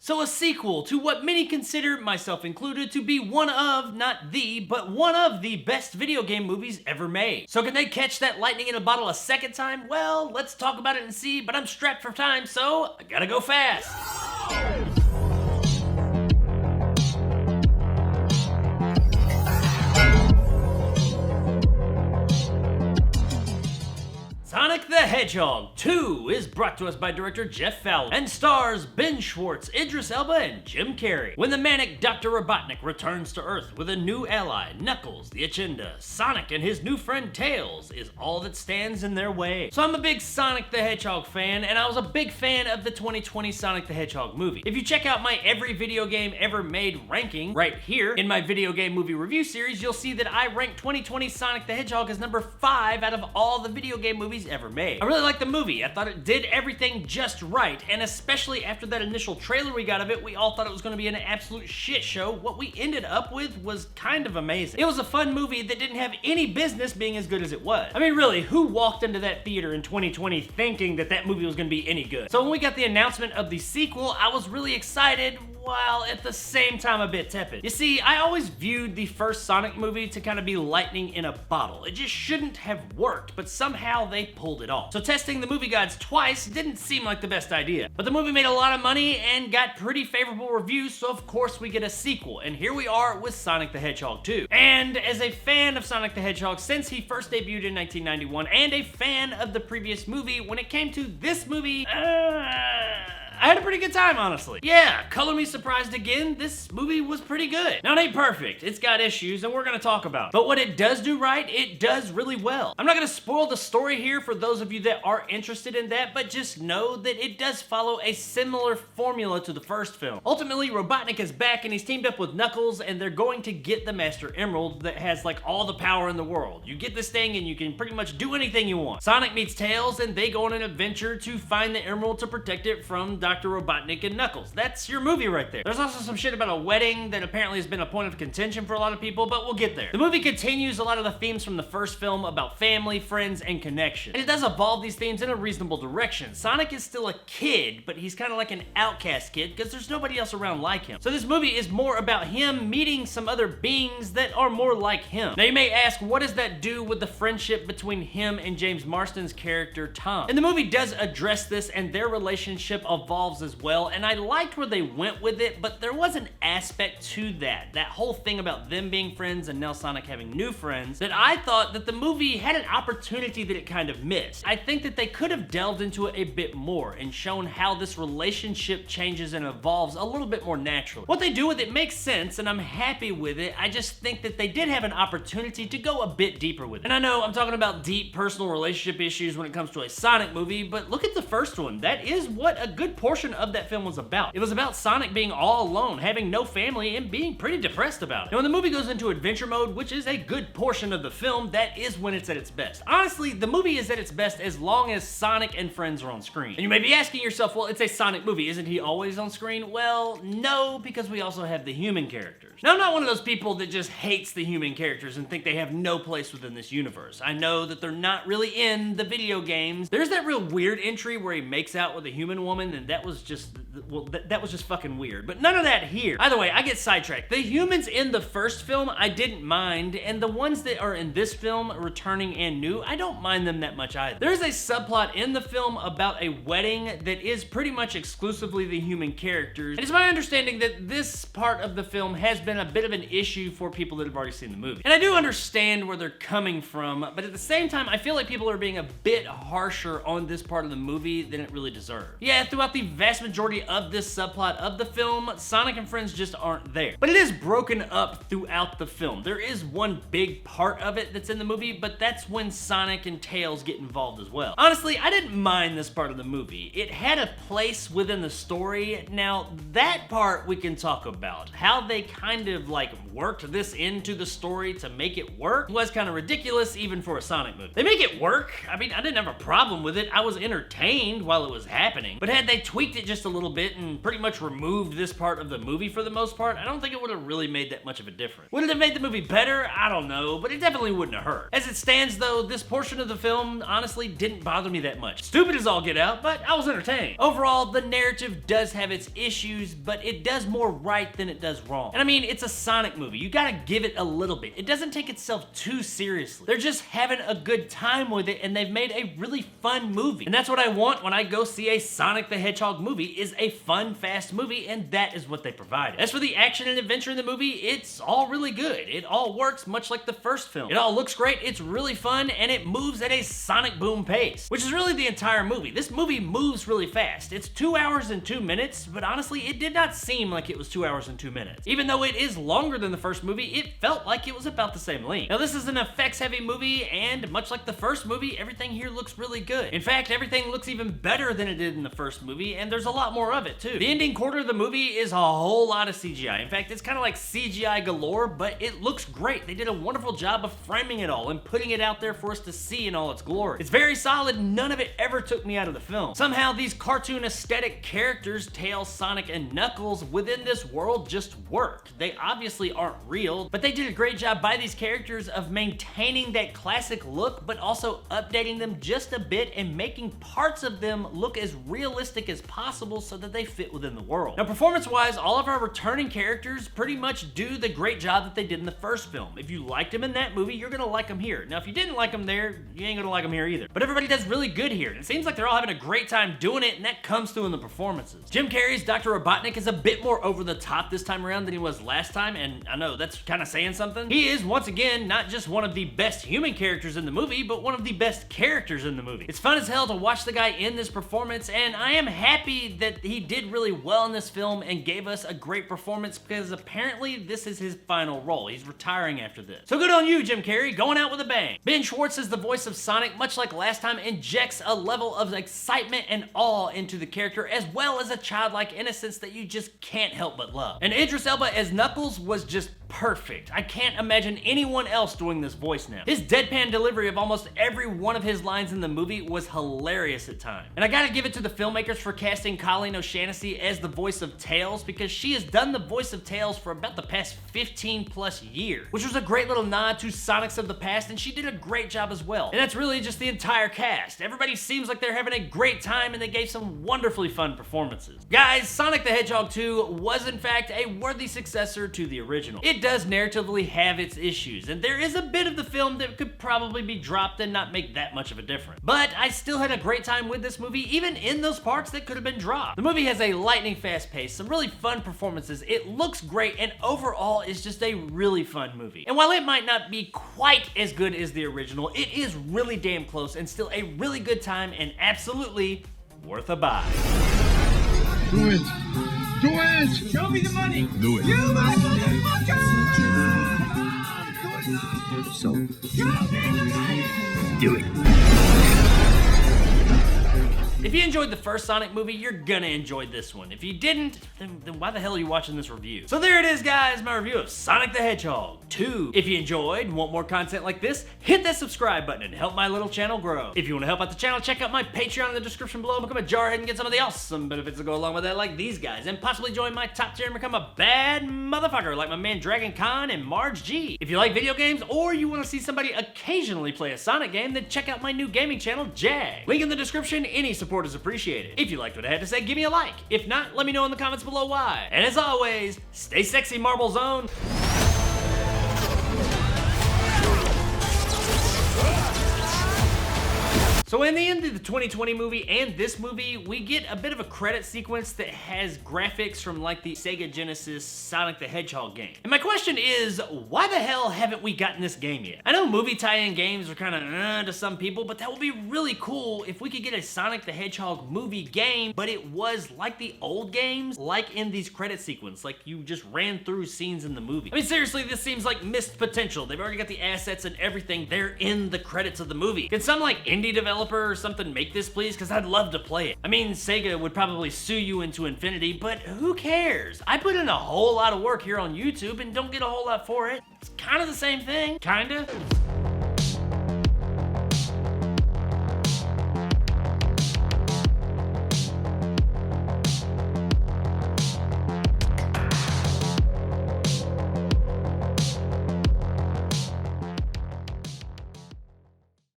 So a sequel to what many consider, myself included, to be one of, not the, but one of the best video game movies ever made. So can they catch that lightning in a bottle a second time? Well, let's talk about it and see, but I'm strapped for time, so I gotta go fast. Sonic the Hedgehog 2 is brought to us by director Jeff Fowler and stars Ben Schwartz, Idris Elba, and Jim Carrey. When the manic Dr. Robotnik returns to Earth with a new ally, Knuckles the Echidna, Sonic and his new friend Tails is all that stands in their way. So I'm a big Sonic the Hedgehog fan, and I was a big fan of the 2020 Sonic the Hedgehog movie. If you check out my every video game ever made ranking right here in my video game movie review series, you'll see that I rank 2020 Sonic the Hedgehog as number 5 out of all the video game movies ever made. I really liked the movie. I thought it did everything just right, and especially after that initial trailer we got of it, we all thought it was going to be an absolute shit show. What we ended up with was kind of amazing. It was a fun movie that didn't have any business being as good as it was. I mean, really, who walked into that theater in 2020 thinking that that movie was going to be any good? So when we got the announcement of the sequel, I was really excited, while at the same time a bit tepid. You see, I always viewed the first Sonic movie to kind of be lightning in a bottle. It just shouldn't have worked, but somehow they pulled it off. So testing the movie gods twice didn't seem like the best idea. But the movie made a lot of money and got pretty favorable reviews, so of course we get a sequel. And here we are with Sonic the Hedgehog 2. And as a fan of Sonic the Hedgehog since he first debuted in 1991, and a fan of the previous movie, when it came to this movie, I had a pretty good time, honestly. Yeah, color me surprised again, this movie was pretty good. Now, it ain't perfect. It's got issues, and we're gonna talk about it. But what it does do right, it does really well. I'm not gonna spoil the story here for those of you that are interested in that, but just know that it does follow a similar formula to the first film. Ultimately, Robotnik is back, and he's teamed up with Knuckles, and they're going to get the Master Emerald that has, like, all the power in the world. You get this thing, and you can pretty much do anything you want. Sonic meets Tails, and they go on an adventure to find the Emerald to protect it from Dr. Robotnik and Knuckles. That's your movie right there. There's also some shit about a wedding that apparently has been a point of contention for a lot of people, but we'll get there. The movie continues a lot of the themes from the first film about family, friends, and connection. And it does evolve these themes in a reasonable direction. Sonic is still a kid, but he's kind of like an outcast kid because there's nobody else around like him. So this movie is more about him meeting some other beings that are more like him. Now you may ask, what does that do with the friendship between him and James Marsden's character, Tom? And the movie does address this, and their relationship evolves as well, and I liked where they went with it, but there was an aspect to that whole thing about them being friends and now Sonic having new friends, that I thought that the movie had an opportunity that it kind of missed. I think that they could have delved into it a bit more and shown how this relationship changes and evolves a little bit more naturally. What they do with it makes sense, and I'm happy with it. I just think that they did have an opportunity to go a bit deeper with it. And I know I'm talking about deep personal relationship issues when it comes to a Sonic movie, but look at the first one. That is what a good portion of that film was about. It was about Sonic being all alone, having no family, and being pretty depressed about it. And when the movie goes into adventure mode, which is a good portion of the film, that is when it's at its best. Honestly, the movie is at its best as long as Sonic and friends are on screen. And you may be asking yourself, well, it's a Sonic movie, isn't he always on screen? Well, no, because we also have the human characters. Now, I'm not one of those people that just hates the human characters and think they have no place within this universe. I know that they're not really in the video games. There's that real weird entry where he makes out with a human woman, and that was just, well, that was just fucking weird. But none of that here. Either way, I get sidetracked. The humans in the first film, I didn't mind, and the ones that are in this film, returning and new, I don't mind them that much either. There's a subplot in the film about a wedding that is pretty much exclusively the human characters, and it's my understanding that this part of the film has been a bit of an issue for people that have already seen the movie. And I do understand where they're coming from, but at the same time, I feel like people are being a bit harsher on this part of the movie than it really deserves. Yeah, throughout the vast majority of this subplot of the film, Sonic and friends just aren't there. But it is broken up throughout the film. There is one big part of it that's in the movie, but that's when Sonic and Tails get involved as well. Honestly, I didn't mind this part of the movie. It had a place within the story. Now, that part we can talk about. How they kind of like worked this into the story to make it work was kind of ridiculous even for a Sonic movie. They make it work. I mean, I didn't have a problem with it. I was entertained while it was happening. But had they tweaked tweaked it just a little bit and pretty much removed this part of the movie for the most part, I don't think it would have really made that much of a difference. Would it have made the movie better? I don't know, but it definitely wouldn't have hurt. As it stands though, this portion of the film honestly didn't bother me that much. Stupid as all get out, but I was entertained. Overall, the narrative does have its issues, but it does more right than it does wrong. And I mean, it's a Sonic movie. You gotta give it a little bit. It doesn't take itself too seriously. They're just having a good time with it, and they've made a really fun movie. And that's what I want when I go see a Sonic the Hedgehog movie, is a fun, fast movie, and that is what they provided. As for the action and adventure in the movie, it's all really good. It all works much like the first film. It all looks great, it's really fun, and it moves at a Sonic Boom pace, which is really the entire movie. This movie moves really fast. It's 2 hours and 2 minutes, but honestly, it did not seem like it was 2 hours and 2 minutes. Even though it is longer than the first movie, it felt like it was about the same length. Now, this is an effects-heavy movie, and much like the first movie, everything here looks really good. In fact, everything looks even better than it did in the first movie, and there's a lot more of it, too. The ending quarter of the movie is a whole lot of CGI. In fact, it's kind of like CGI galore, but it looks great. They did a wonderful job of framing it all and putting it out there for us to see in all its glory. It's very solid. None of it ever took me out of the film. Somehow, these cartoon aesthetic characters, Tails, Sonic, and Knuckles, within this world just work. They obviously aren't real, but they did a great job by these characters of maintaining that classic look, but also updating them just a bit and making parts of them look as realistic as possible so that they fit within the world. Now, performance-wise, all of our returning characters pretty much do the great job that they did in the first film. If you liked them in that movie, you're gonna like them here. Now, if you didn't like them there, you ain't gonna like them here either. But everybody does really good here, and it seems like they're all having a great time doing it, and that comes through in the performances. Jim Carrey's Dr. Robotnik is a bit more over the top this time around than he was last time, and I know that's kind of saying something. He is, once again, not just one of the best human characters in the movie, but one of the best characters in the movie. It's fun as hell to watch the guy in this performance, and I am happy that he did really well in this film and gave us a great performance, because apparently this is his final role. He's retiring after this. So good on you, Jim Carrey, going out with a bang. Ben Schwartz is the voice of Sonic, much like last time, injects a level of excitement and awe into the character, as well as a childlike innocence that you just can't help but love. And Idris Elba as Knuckles was just perfect. I can't imagine anyone else doing this voice now. His deadpan delivery of almost every one of his lines in the movie was hilarious at times. And I gotta give it to the filmmakers for casting Colleen O'Shaughnessy as the voice of Tails, because she has done the voice of Tails for about the past 15 plus years, which was a great little nod to Sonics of the past, and she did a great job as well. And that's really just the entire cast. Everybody seems like they're having a great time, and they gave some wonderfully fun performances. Guys, Sonic the Hedgehog 2 was in fact a worthy successor to the original. It does narratively have its issues, and there is a bit of the film that could probably be dropped and not make that much of a difference. But I still had a great time with this movie, even in those parts that could have been dropped. The movie has a lightning fast pace, some really fun performances, it looks great, and overall is just a really fun movie. And while it might not be quite as good as the original, it is really damn close and still a really good time and absolutely worth a buy. Do it! Do it! Show me the money! Do it! You motherfucker! So, Show me the money! do it! If you enjoyed the first Sonic movie, you're gonna enjoy this one. If you didn't, then why the hell are you watching this review? So there it is, guys, my review of Sonic the Hedgehog 2. If you enjoyed and want more content like this, hit that subscribe button and help my little channel grow. If you want to help out the channel, check out my Patreon in the description below, become a jarhead and get some of the awesome benefits that go along with that, like these guys, and possibly join my top tier and become a bad motherfucker like my man Dragon Khan and Marge G. If you like video games or you want to see somebody occasionally play a Sonic game, then check out my new gaming channel, Jag. Link in the description. Any support is appreciated. If you liked what I had to say, give me a like. If not, let me know in the comments below why. And as always, stay sexy, Marble Zone. So in the end of the 2020 movie and this movie, we get a bit of a credit sequence that has graphics from like the Sega Genesis Sonic the Hedgehog game. And my question is, why the hell haven't we gotten this game yet? I know movie tie-in games are kind of to some people, but that would be really cool if we could get a Sonic the Hedgehog movie game, but it was like the old games, like in these credit sequence, like you just ran through scenes in the movie. I mean, seriously, this seems like missed potential. They've already got the assets and everything. They're in the credits of the movie. Can some like indie developer or something make this, please? Because I'd love to play it. I mean, Sega would probably sue you into infinity, but who cares? I put in a whole lot of work here on YouTube and don't get a whole lot for it. It's kind of the same thing. Kinda.